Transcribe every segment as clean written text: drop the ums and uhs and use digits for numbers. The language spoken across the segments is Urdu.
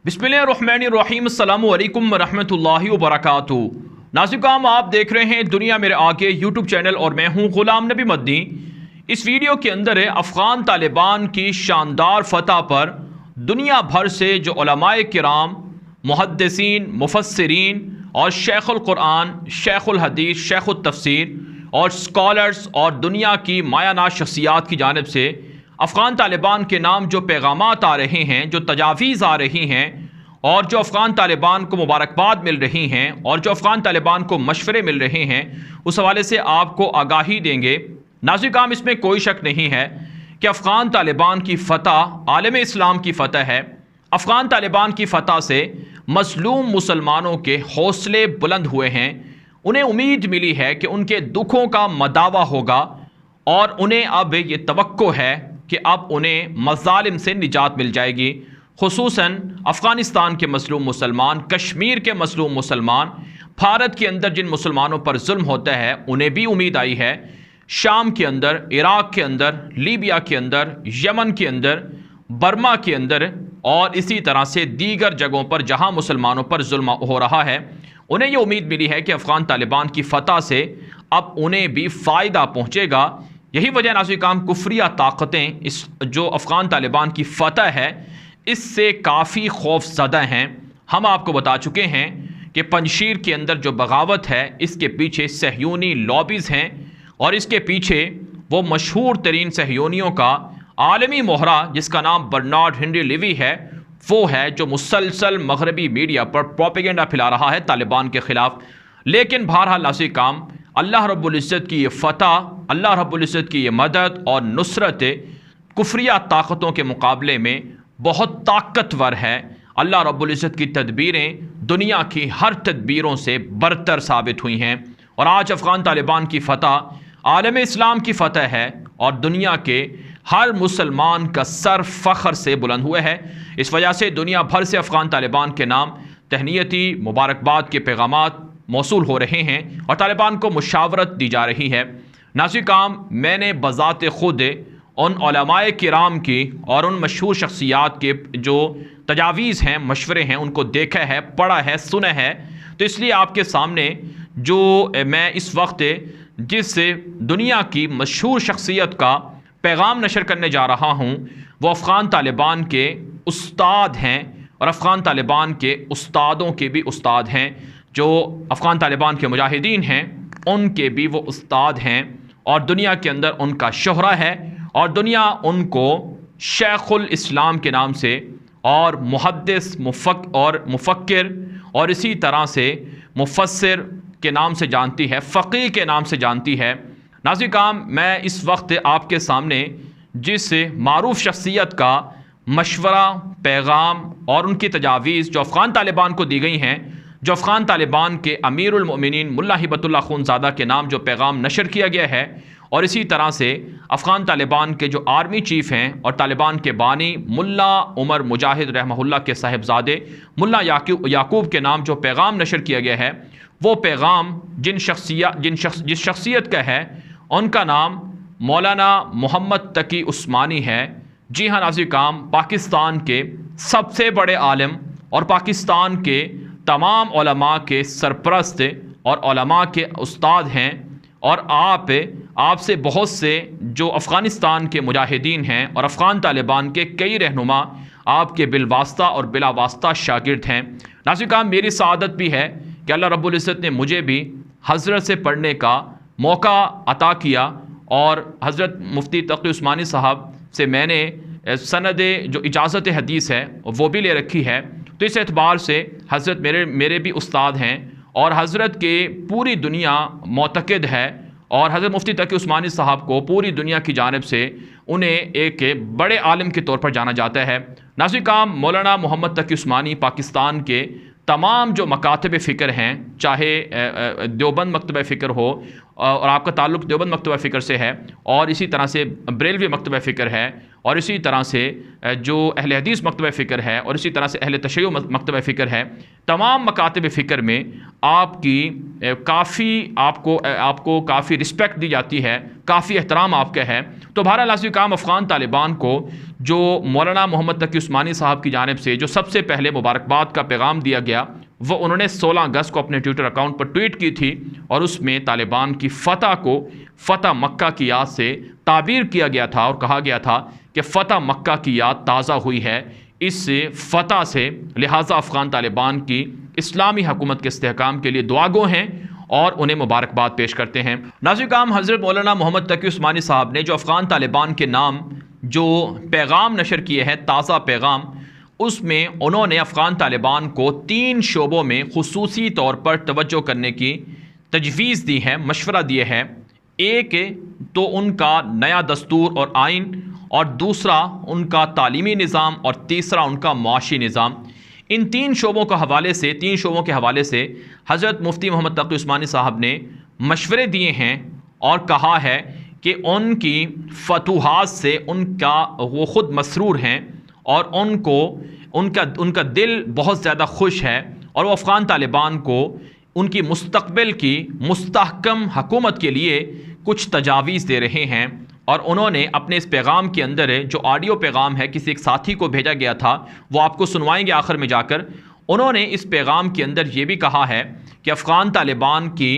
بسم اللہ الرحمن الرحیم، السلام علیکم ورحمۃ اللہ وبرکاتہ۔ ناظرین، آپ دیکھ رہے ہیں دنیا میرے آگے یوٹیوب چینل اور میں ہوں غلام نبی مدنی۔ اس ویڈیو کے اندر افغان طالبان کی شاندار فتح پر دنیا بھر سے جو علماء کرام، محدثین، مفسرین اور شیخ القرآن، شیخ الحدیث، شیخ التفسیر اور اسکالرز اور دنیا کی مایہ ناز شخصیات کی جانب سے افغان طالبان کے نام جو پیغامات آ رہے ہیں، جو تجاویز آ رہی ہیں اور جو افغان طالبان کو مبارکباد مل رہی ہیں اور جو افغان طالبان کو مشورے مل رہے ہیں، اس حوالے سے آپ کو آگاہی دیں گے۔ ناظرین، اس میں کوئی شک نہیں ہے کہ افغان طالبان کی فتح عالم اسلام کی فتح ہے۔ افغان طالبان کی فتح سے مظلوم مسلمانوں کے حوصلے بلند ہوئے ہیں، انہیں امید ملی ہے کہ ان کے دکھوں کا مداوع ہوگا اور انہیں اب یہ توقع ہے کہ اب انہیں مظالم سے نجات مل جائے گی۔ خصوصاً افغانستان کے مظلوم مسلمان، کشمیر کے مظلوم مسلمان، بھارت کے اندر جن مسلمانوں پر ظلم ہوتا ہے انہیں بھی امید آئی ہے۔ شام کے اندر، عراق کے اندر، لیبیا کے اندر، یمن کے اندر، برما کے اندر اور اسی طرح سے دیگر جگہوں پر جہاں مسلمانوں پر ظلم ہو رہا ہے، انہیں یہ امید ملی ہے کہ افغان طالبان کی فتح سے اب انہیں بھی فائدہ پہنچے گا۔ یہی وجہ ناظرین، کفریہ طاقتیں اس جو افغان طالبان کی فتح ہے اس سے کافی خوف زدہ ہیں۔ ہم آپ کو بتا چکے ہیں کہ پنجشیر کے اندر جو بغاوت ہے اس کے پیچھے صہیونی لابیز ہیں اور اس کے پیچھے وہ مشہور ترین صہیونیوں کا عالمی مہرہ جس کا نام برنارڈ ہنری لیوی ہے، وہ ہے جو مسلسل مغربی میڈیا پر پروپیگنڈا پھیلا رہا ہے طالبان کے خلاف۔ لیکن بہرحال ناظرین، اللہ رب العزت کی یہ فتح، اللہ رب العزت کی یہ مدد اور نصرت کفریہ طاقتوں کے مقابلے میں بہت طاقتور ہے۔ اللہ رب العزت کی تدبیریں دنیا کی ہر تدبیروں سے برتر ثابت ہوئی ہیں اور آج افغان طالبان کی فتح عالم اسلام کی فتح ہے اور دنیا کے ہر مسلمان کا سر فخر سے بلند ہوئے ہے۔ اس وجہ سے دنیا بھر سے افغان طالبان کے نام تہنیتی مبارکباد کے پیغامات موصول ہو رہے ہیں اور طالبان کو مشاورت دی جا رہی ہے۔ ناظرین، میں نے بذات خود ان علماء کرام کی اور ان مشہور شخصیات کے جو تجاویز ہیں، مشورے ہیں، ان کو دیکھا ہے، پڑھا ہے، سنا ہے، تو اس لیے آپ کے سامنے جو میں اس وقت جس دنیا کی مشہور شخصیت کا پیغام نشر کرنے جا رہا ہوں وہ افغان طالبان کے استاد ہیں اور افغان طالبان کے استادوں کے بھی استاد ہیں، جو افغان طالبان کے مجاہدین ہیں ان کے بھی وہ استاد ہیں اور دنیا کے اندر ان کا شہرہ ہے اور دنیا ان کو شیخ الاسلام کے نام سے اور محدث اور مفکر اور اسی طرح سے مفسر کے نام سے جانتی ہے، فقیہ کے نام سے جانتی ہے۔ ناظرین، میں اس وقت آپ کے سامنے جس معروف شخصیت کا مشورہ، پیغام اور ان کی تجاویز جو افغان طالبان کو دی گئی ہیں، جو افغان طالبان کے امیر المؤمنین ملا ہبۃ اللہ خونزادہ کے نام جو پیغام نشر کیا گیا ہے اور اسی طرح سے افغان طالبان کے جو آرمی چیف ہیں اور طالبان کے بانی ملا عمر مجاہد رحمہ اللہ کے صاحبزادے ملا یعقوب کے نام جو پیغام نشر کیا گیا ہے، وہ پیغام جس شخصیت کا ہے ان کا نام مولانا محمد تقی عثمانی ہے۔ جی ہاں ناظرین، پاکستان کے سب سے بڑے عالم اور پاکستان کے تمام علماء کے سرپرست اور علماء کے استاد ہیں اور آپ سے بہت سے جو افغانستان کے مجاہدین ہیں اور افغان طالبان کے کئی رہنما آپ کے بالواسطہ اور بلا واسطہ شاگرد ہیں۔ ناظرین، میری سعادت بھی ہے کہ اللہ رب العزت نے مجھے بھی حضرت سے پڑھنے کا موقع عطا کیا اور حضرت مفتی تقی عثمانی صاحب سے میں نے سند جو اجازت حدیث ہے وہ بھی لے رکھی ہے، تو اس اعتبار سے حضرت میرے بھی استاد ہیں اور حضرت کے پوری دنیا معتقد ہے اور حضرت مفتی تقی عثمانی صاحب کو پوری دنیا کی جانب سے انہیں ایک بڑے عالم کے طور پر جانا جاتا ہے۔ ناظرین، مولانا محمد تقی عثمانی پاکستان کے تمام جو مکاتب فکر ہیں، چاہے دیوبند مکتبہ فکر ہو اور آپ کا تعلق دیوبند مکتبہ فکر سے ہے، اور اسی طرح سے بریلوی مکتبہ فکر ہے، اور اسی طرح سے جو اہل حدیث مکتبہ فکر ہے، اور اسی طرح سے اہل تشیع مکتبہ فکر ہے، تمام مکاتب فکر میں آپ کی آپ کو کافی رسپیکٹ دی جاتی ہے، کافی احترام آپ کا ہے۔ تو بہرحال ناظرین کرام، افغان طالبان کو جو مولانا محمد تقی عثمانی صاحب کی جانب سے جو سب سے پہلے مبارکباد کا پیغام دیا گیا، وہ انہوں نے 16 اگست کو اپنے ٹویٹر اکاؤنٹ پر ٹویٹ کی تھی، اور اس میں طالبان کی فتح کو فتح مکہ کی یاد سے تعبیر کیا گیا تھا، اور کہا گیا تھا کہ فتح مکہ کی یاد تازہ ہوئی ہے اس فتح سے، لہٰذا افغان طالبان کی اسلامی حکومت کے استحکام کے لیے دعا گو ہیں اور انہیں مبارکباد پیش کرتے ہیں۔ ناظرین کرام، حضرت مولانا محمد تقی عثمانی صاحب نے جو افغان طالبان کے نام جو پیغام نشر کیے ہیں، تازہ پیغام، اس میں انہوں نے افغان طالبان کو 3 شعبوں میں خصوصی طور پر توجہ کرنے کی تجویز دی ہے، مشورہ دیے ہے۔ ایک تو ان کا نیا دستور اور آئین، اور دوسرا ان کا تعلیمی نظام، اور تیسرا ان کا معاشی نظام۔ ان 3 شعبوں کے حوالے سے حضرت مفتی محمد تقی عثمانی صاحب نے مشورے دیے ہیں، اور کہا ہے کہ ان کی فتوحات سے وہ خود مسرور ہیں، اور ان کا دل بہت زیادہ خوش ہے، اور وہ افغان طالبان کو ان کی مستقبل کی مستحکم حکومت کے لیے کچھ تجاویز دے رہے ہیں۔ اور انہوں نے اپنے اس پیغام کے اندر جو آڈیو پیغام ہے کسی ایک ساتھی کو بھیجا گیا تھا، وہ آپ کو سنوائیں گے آخر میں جا کر۔ انہوں نے اس پیغام کے اندر یہ بھی کہا ہے کہ افغان طالبان کی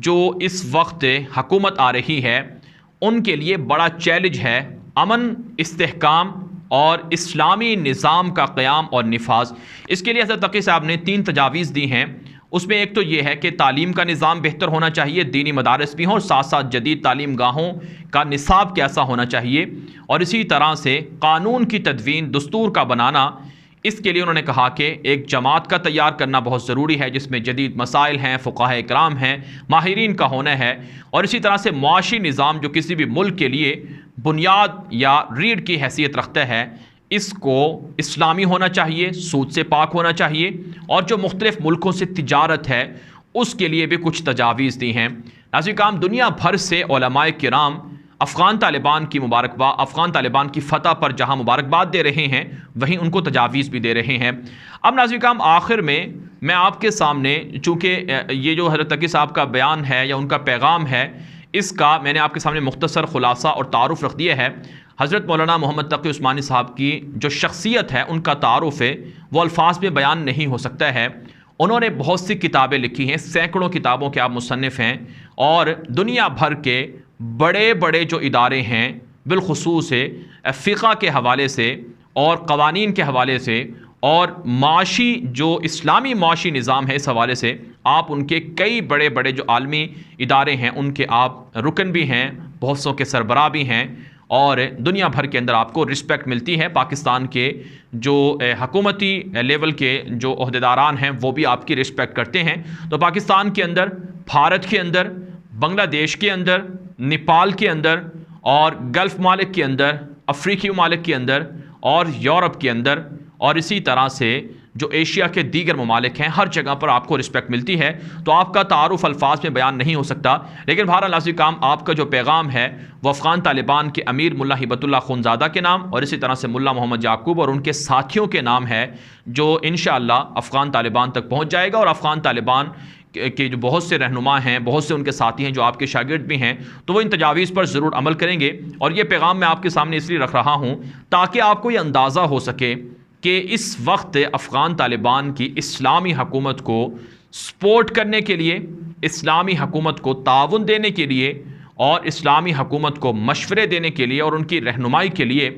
جو اس وقت حکومت آ رہی ہے، ان کے لیے بڑا چیلنج ہے امن، استحکام اور اسلامی نظام کا قیام اور نفاذ۔ اس کے لیے حضرت تقی صاحب نے 3 تجاویز دی ہیں۔ اس میں ایک تو یہ ہے کہ تعلیم کا نظام بہتر ہونا چاہیے، دینی مدارس بھی ہوں، اور ساتھ ساتھ جدید تعلیم گاہوں کا نصاب کیسا ہونا چاہیے، اور اسی طرح سے قانون کی تدوین، دستور کا بنانا۔ اس کے لیے انہوں نے کہا کہ ایک جماعت کا تیار کرنا بہت ضروری ہے، جس میں جدید مسائل ہیں، فقہاء کرام ہیں، ماہرین کا ہونا ہے، اور اسی طرح سے معاشی نظام جو کسی بھی ملک کے لیے بنیاد یا ریڑھ کی حیثیت رکھتا ہے، اس کو اسلامی ہونا چاہیے، سود سے پاک ہونا چاہیے، اور جو مختلف ملکوں سے تجارت ہے اس کے لیے بھی کچھ تجاویز دی ہیں۔ ناظرین کرام، دنیا بھر سے علماء کرام افغان طالبان کی فتح پر جہاں مبارکباد دے رہے ہیں، وہیں ان کو تجاویز بھی دے رہے ہیں۔ اب ناظرین کرام، آخر میں میں آپ کے سامنے، چونکہ یہ جو حضرت تقی صاحب کا بیان ہے یا ان کا پیغام ہے، اس کا میں نے آپ کے سامنے مختصر خلاصہ اور تعارف رکھ دیا ہے۔ حضرت مولانا محمد تقی عثمانی صاحب کی جو شخصیت ہے، ان کا تعارف ہے، وہ الفاظ میں بیان نہیں ہو سکتا ہے۔ انہوں نے بہت سی کتابیں لکھی ہیں، سینکڑوں کتابوں کے آپ مصنف ہیں، اور دنیا بھر کے بڑے بڑے جو ادارے ہیں، بالخصوص فقہ کے حوالے سے اور قوانین کے حوالے سے اور معاشی جو اسلامی معاشی نظام ہے، اس حوالے سے آپ ان کے کئی بڑے بڑے جو عالمی ادارے ہیں ان کے آپ رکن بھی ہیں، بہت سو کے سربراہ بھی ہیں، اور دنیا بھر کے اندر آپ کو رسپیکٹ ملتی ہے۔ پاکستان کے جو حکومتی لیول کے جو عہدیداران ہیں وہ بھی آپ کی رسپیکٹ کرتے ہیں۔ تو پاکستان کے اندر، بھارت کے اندر، بنگلہ دیش کے اندر، نیپال کے اندر، اور گلف ممالک کے اندر، افریقی ممالک کے اندر، اور یورپ کے اندر، اور اسی طرح سے جو ایشیا کے دیگر ممالک ہیں، ہر جگہ پر آپ کو رسپیکٹ ملتی ہے۔ تو آپ کا تعارف الفاظ میں بیان نہیں ہو سکتا، لیکن بہرحال ناظرین کرام، آپ کا جو پیغام ہے وہ افغان طالبان کے امیر ملا ہبت اللہ خونزادہ کے نام، اور اسی طرح سے ملا محمد یعقوب اور ان کے ساتھیوں کے نام ہے، جو انشاءاللہ افغان طالبان تک پہنچ جائے گا، اور افغان طالبان کہ جو بہت سے رہنما ہیں، بہت سے ان کے ساتھی ہیں جو آپ کے شاگرد بھی ہیں، تو وہ ان تجاویز پر ضرور عمل کریں گے۔ اور یہ پیغام میں آپ کے سامنے اس لیے رکھ رہا ہوں تاکہ آپ کو یہ اندازہ ہو سکے کہ اس وقت افغان طالبان کی اسلامی حکومت کو سپورٹ کرنے کے لیے، اسلامی حکومت کو تعاون دینے کے لیے، اور اسلامی حکومت کو مشورے دینے کے لیے اور ان کی رہنمائی کے لیے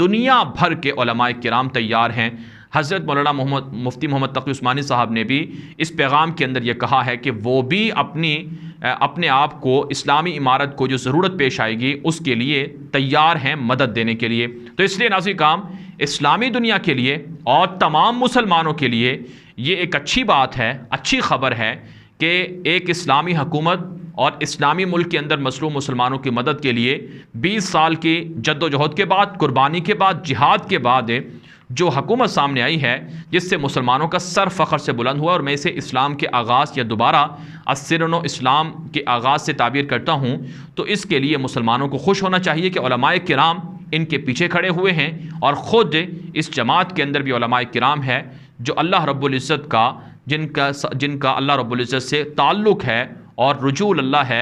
دنیا بھر کے علماء کرام تیار ہیں۔ حضرت مولانا مفتی محمد تقی عثمانی صاحب نے بھی اس پیغام کے اندر یہ کہا ہے کہ وہ بھی اپنے آپ کو اسلامی عمارت کو جو ضرورت پیش آئے گی اس کے لیے تیار ہیں مدد دینے کے لیے۔ تو اس لیے ناظرین کرام، اسلامی دنیا کے لیے اور تمام مسلمانوں کے لیے یہ ایک اچھی بات ہے، اچھی خبر ہے کہ ایک اسلامی حکومت اور اسلامی ملک کے اندر مظلوم مسلمانوں کی مدد کے لیے 20 سال کی جد و جہد کے بعد، قربانی کے بعد، جہاد کے بعد جو حکومت سامنے آئی ہے جس سے مسلمانوں کا سر فخر سے بلند ہوا، اور میں اسے اسلام کے آغاز یا دوبارہ السرن و اسلام کے آغاز سے تعبیر کرتا ہوں، تو اس کے لیے مسلمانوں کو خوش ہونا چاہیے کہ علماء کرام ان کے پیچھے کھڑے ہوئے ہیں، اور خود اس جماعت کے اندر بھی علماء کرام ہے جو اللہ رب العزت کا جن کا اللہ رب العزت سے تعلق ہے اور رجوع اللہ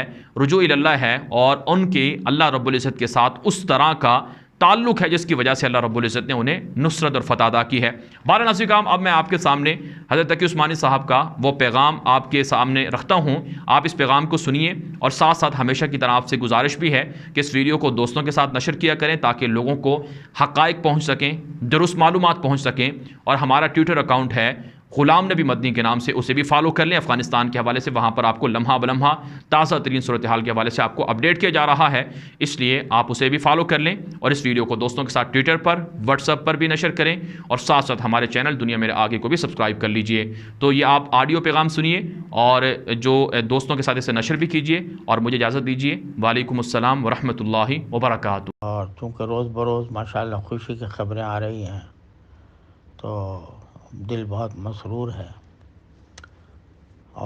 ہے، اور ان کی اللہ رب العزت کے ساتھ اس طرح کا تعلق ہے جس کی وجہ سے اللہ رب العزت نے انہیں نصرت اور فتح عطا کی ہے۔ بارہ ناظرین کرام، اب میں آپ کے سامنے حضرت تقی عثمانی صاحب کا وہ پیغام آپ کے سامنے رکھتا ہوں، آپ اس پیغام کو سنیے، اور ساتھ ساتھ ہمیشہ کی طرح آپ سے گزارش بھی ہے کہ اس ویڈیو کو دوستوں کے ساتھ نشر کیا کریں تاکہ لوگوں کو حقائق پہنچ سکیں، درست معلومات پہنچ سکیں، اور ہمارا ٹویٹر اکاؤنٹ ہے غلام نبی مدنی کے نام سے، اسے بھی فالو کر لیں افغانستان کے حوالے سے، وہاں پر آپ کو لمحہ بلمحہ تازہ ترین صورتحال کے حوالے سے آپ کو اپڈیٹ کیا جا رہا ہے، اس لیے آپ اسے بھی فالو کر لیں، اور اس ویڈیو کو دوستوں کے ساتھ ٹویٹر پر، واٹس ایپ پر بھی نشر کریں، اور ساتھ ساتھ ہمارے چینل دنیا میرے آگے کو بھی سبسکرائب کر لیجئے۔ تو یہ آپ آڈیو پیغام سنیے اور جو دوستوں کے ساتھ اسے نشر بھی کیجئے، اور مجھے اجازت دیجئے۔ وعلیکم السلام ورحمۃ اللہ وبرکاتہ۔ اور چونکہ روز بروز ماشاءاللہ خوشی کی خبریں آ رہی ہیں تو دل بہت مسرور ہے،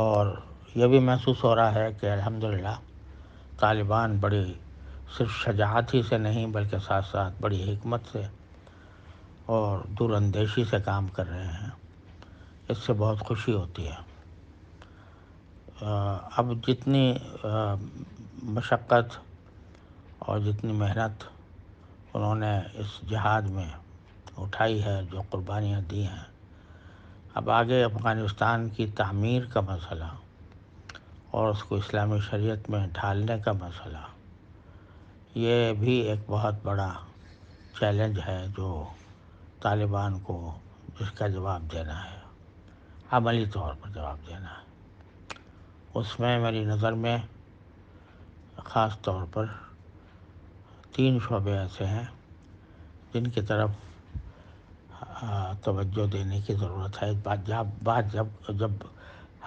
اور یہ بھی محسوس ہو رہا ہے کہ الحمدللہ طالبان بڑی صرف شجاعت ہی سے نہیں بلکہ ساتھ ساتھ بڑی حکمت سے اور دور اندیشی سے کام کر رہے ہیں، اس سے بہت خوشی ہوتی ہے۔ اب جتنی مشقت اور جتنی محنت انہوں نے اس جہاد میں اٹھائی ہے، جو قربانیاں دی ہیں، اب آگے افغانستان کی تعمیر کا مسئلہ اور اس کو اسلامی شریعت میں ڈھالنے کا مسئلہ، یہ بھی ایک بہت بڑا چیلنج ہے جو طالبان کو جس کا جواب دینا ہے، عملی طور پر جواب دینا ہے۔ اس میں میری نظر میں خاص طور پر 3 شعبے ایسے ہیں جن کی طرف توجہ دینے کی ضرورت ہے۔ جب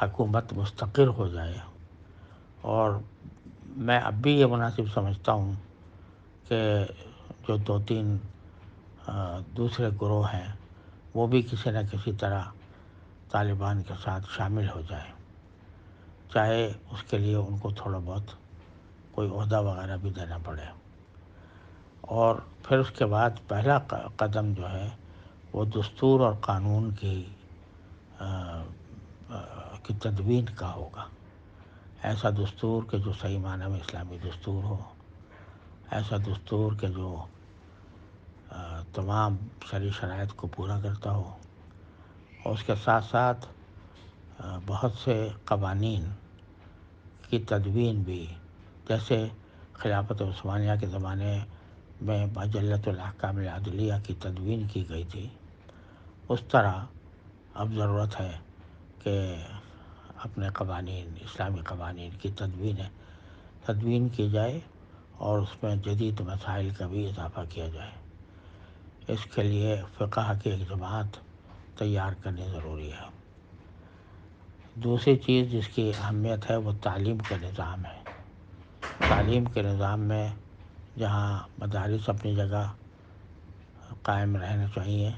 حکومت مستقر ہو جائے، اور میں اب بھی یہ مناسب سمجھتا ہوں کہ جو 2-3 دوسرے گروہ ہیں وہ بھی کسی نہ کسی طرح طالبان کے ساتھ شامل ہو جائیں، چاہے اس کے لیے ان کو تھوڑا بہت کوئی عہدہ وغیرہ بھی دینا پڑے، اور پھر اس کے بعد پہلا قدم جو ہے وہ دستور اور قانون کی تدوین کا ہوگا۔ ایسا دستور کہ جو صحیح معنی میں اسلامی دستور ہو، ایسا دستور کہ جو تمام شرعی شرائط کو پورا کرتا ہو، اور اس کے ساتھ ساتھ بہت سے قوانین کی تدوین بھی، جیسے خلافت عثمانیہ کے زمانے میں مجلۃ الاحکام العدلیہ کی تدوین کی گئی تھی، اس طرح اب ضرورت ہے کہ اپنے قوانین، اسلامی قوانین کی تدوین کی جائے، اور اس میں جدید مسائل کا بھی اضافہ کیا جائے۔ اس کے لیے فقہ کی ایک جماعت تیار کرنی ضروری ہے۔ دوسری چیز جس کی اہمیت ہے وہ تعلیم کا نظام ہے۔ تعلیم کے نظام میں جہاں مدارس اپنی جگہ قائم رہنا چاہیے،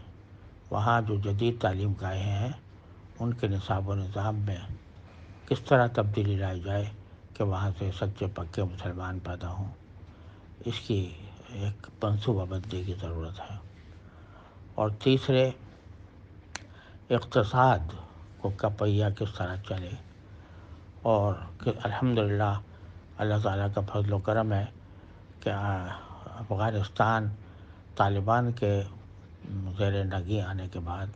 وہاں جو جدید تعلیم گاہیں ہیں ان کے نصاب و نظام میں کس طرح تبدیلی لائی جائے کہ وہاں سے سچے پکے مسلمان پیدا ہوں، اس کی ایک منصوبہ بندی کی ضرورت ہے۔ اور تیسرے، اقتصاد کا پہیہ کس طرح چلے، اور الحمدللہ اللہ تعالیٰ کا فضل و کرم ہے کہ افغانستان طالبان کے زیر نگیں آنے کے بعد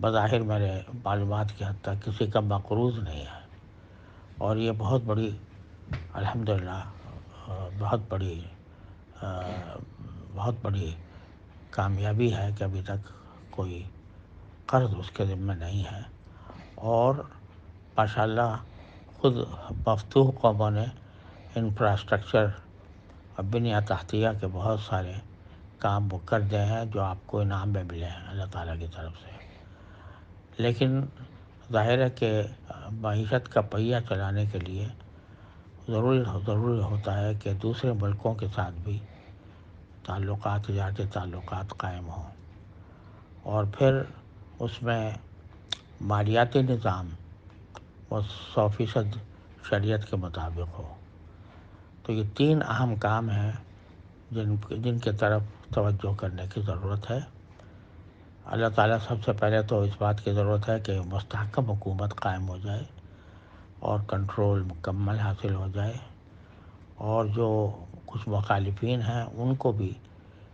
بظاہر میرے معلومات کی حد تک کسی کا مقروض نہیں ہے، اور یہ بہت بڑی الحمدللہ بہت بڑی کامیابی ہے کہ ابھی تک کوئی قرض اس کے ذمہ نہیں ہے، اور ماشاءاللہ خود مفتوح قوموں نے انفراسٹرکچر اور بنیاد تحتیہ کے بہت سارے کام وہ کر دے ہیں جو آپ کو انعام میں ملے ہیں اللہ تعالیٰ کی طرف سے۔ لیکن ظاہر ہے کہ معیشت کا پہیہ چلانے کے لیے ضروری ہوتا ہے کہ دوسرے ملکوں کے ساتھ بھی تجارتی تعلقات قائم ہوں، اور پھر اس میں مالیاتی نظام وہ 100% شریعت کے مطابق ہو۔ تو یہ 3 اہم کام ہیں جن کے طرف توجہ کرنے کی ضرورت ہے۔ اللہ تعالیٰ سب سے پہلے تو اس بات کی ضرورت ہے کہ مستحکم حکومت قائم ہو جائے اور کنٹرول مکمل حاصل ہو جائے، اور جو کچھ مخالفین ہیں ان کو بھی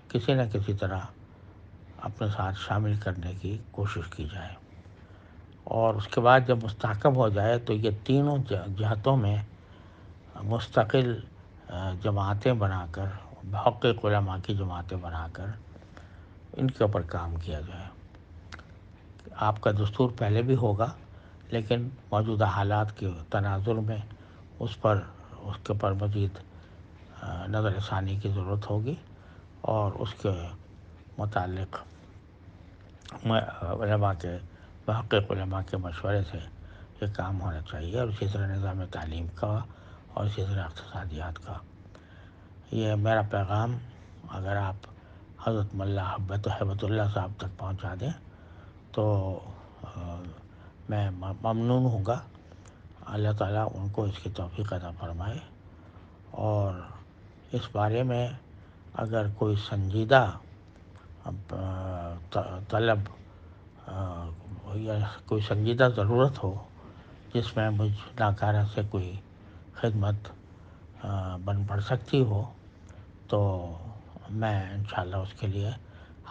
کسی نہ کسی طرح اپنے ساتھ شامل کرنے کی کوشش کی جائے۔ اور اس کے بعد جب مستحکم ہو جائے تو یہ تینوں جہتوں میں مستقل جماعتیں بنا کر، محقق علماء کی جماعتیں بنا کر ان کے اوپر کام کیا جائے۔ آپ کا دستور پہلے بھی ہوگا، لیکن موجودہ حالات کے تناظر میں اس کے اوپر مزید نظر ثانی کی ضرورت ہوگی، اور اس کے متعلق محقق علماء کے مشورے سے یہ کام ہونا چاہیے، اور اسی طرح نظام تعلیم کا اور اسی طرح اقتصادیات کا۔ یہ میرا پیغام اگر آپ حضرت ملا ہیبت اللہ صاحب تک پہنچا دیں تو میں ممنون ہوں گا۔ اللہ تعالیٰ ان کو اس کی توفیق عطا فرمائے، اور اس بارے میں اگر کوئی سنجیدہ طلب یا کوئی سنجیدہ ضرورت ہو جس میں مجھ ناکارہ سے کوئی خدمت بن پڑ سکتی ہو، تو میں انشاءاللہ اس کے لیے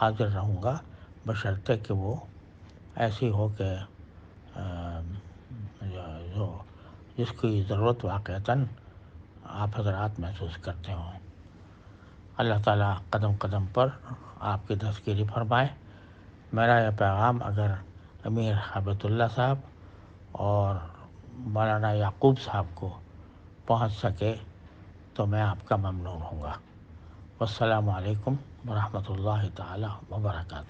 حاضر رہوں گا، بشرطے کہ وہ ایسی ہو کہ جس کی ضرورت واقعتاً آپ حضرات محسوس کرتے ہوں۔ اللہ تعالیٰ قدم قدم پر آپ کی دستگیری فرمائے۔ میرا یہ پیغام اگر امیر ہیبت اللہ صاحب اور مولانا یعقوب صاحب کو پہنچ سکے تو میں آپ کا ممنون ہوں گا۔ والسلام علیکم ورحمۃ اللہ تعالیٰ وبرکاتہ۔